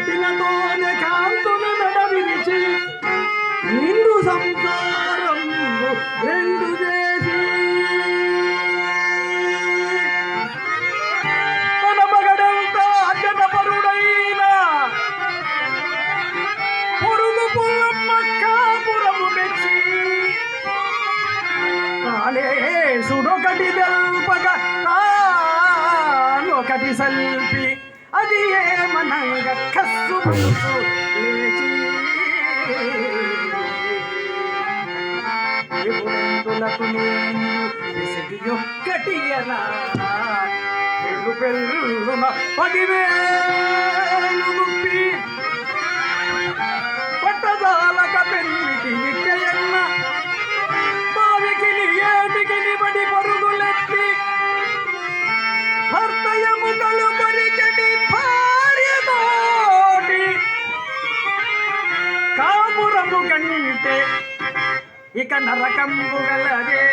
పుట్టినతోనే కాంతులు నడవిరిచి నిండు సంసారం రెండు చేసి తన మగడంతా అజనపరుడైన పొరుగు పుల్లమ్మ కాపురము మెచ్చి తానేసుడొకటి దల్పక తానొకటి సల్పి అది ఏమనంగ కస్సు లేచి ఎగురంతులకు నేను విసిగి ఒక్కటి ఎలా పెళ్ళున 10,000 గుప్పి పట్టదాలక పెన్నిటి ఇక్కయన్న బావికి ఏటికి బడి పరుగులెత్తి భర్తయముకలు కొరికటి భార్యతోటి కాపురము కంటే ఇక నరకంబు గలదే